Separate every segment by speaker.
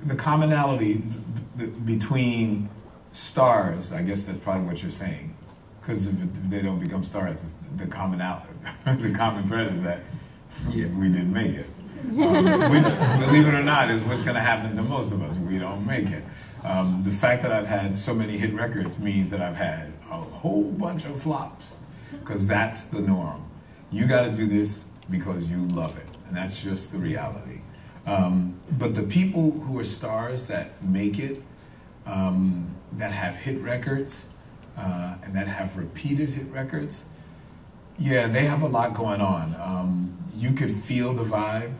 Speaker 1: the commonality between stars, I guess that's probably what you're saying. Because if they don't become stars, the common thread is that we didn't make it. Which, believe it or not, is what's going to happen to most of us. We don't make it. The fact that I've had so many hit records means that I've had a whole bunch of flops, because that's the norm. You got to do this because you love it, and that's just the reality. But the people who are stars that make it, that have hit records, and that have repeated hit records, yeah, they have a lot going on. You could feel the vibe.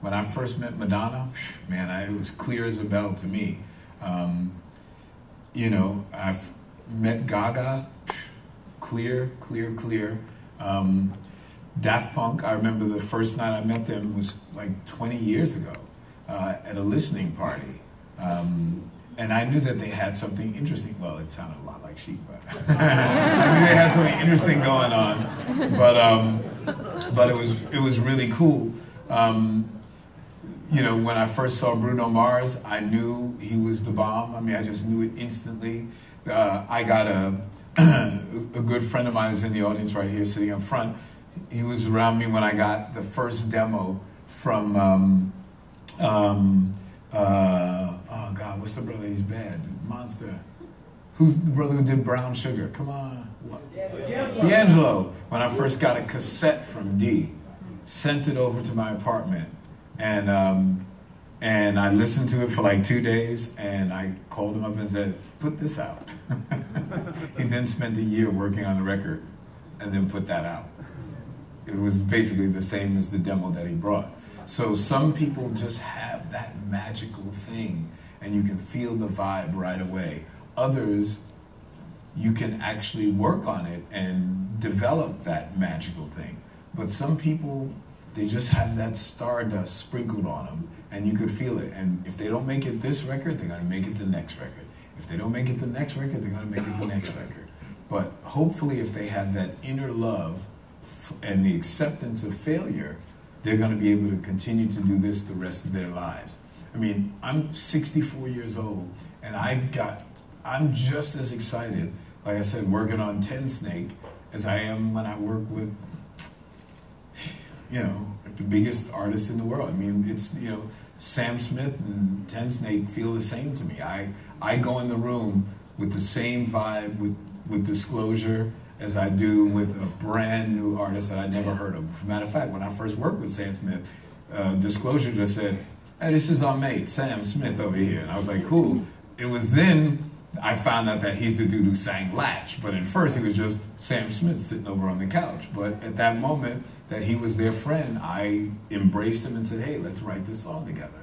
Speaker 1: When I first met Madonna, man, it was clear as a bell to me. You know, I've met Gaga, clear. Daft Punk, I remember the first night I met them was like 20 years ago at a listening party. And I knew that they had something interesting. Well, it sounded a lot like Chic, but I knew they had something interesting going on. But it was really cool. You know, when I first saw Bruno Mars, I knew he was the bomb. I mean, I just knew it instantly. I got a good friend of mine is in the audience right here, sitting up front. He was around me when I got the first demo from, oh God, what's the brother? He's bad. Monster. Who's the brother who did Brown Sugar? Come on. D'Angelo. When I first got a cassette from D, sent it over to my apartment, and I listened to it for like 2 days, and I called him up and said, put this out. He then spent a year working on the record and then put that out. It was basically the same as the demo that he brought. So some people just have that magical thing, and you can feel the vibe right away. Others, you can actually work on it and develop that magical thing. But some people, they just have that stardust sprinkled on them, and you could feel it. And if they don't make it this record, they're going to make it the next record. If they don't make it the next record, they're going to make it the next record. But hopefully, if they have that inner love and the acceptance of failure, they're going to be able to continue to do this the rest of their lives. I mean, I'm 64 years old, and I'm just as excited, like I said, working on Ten Snake as I am when I work with, you know, the biggest artist in the world. I mean, it's, you know, Sam Smith and Ten Snake feel the same to me. I go in the room with the same vibe with Disclosure as I do with a brand new artist that I'd never heard of. As a matter of fact, when I first worked with Sam Smith, Disclosure just said, hey, this is our mate, Sam Smith over here. And I was like, cool. It was then I found out that he's the dude who sang Latch. But at first it was just Sam Smith sitting over on the couch. But at that moment that he was their friend, I embraced him and said, hey, let's write this song together.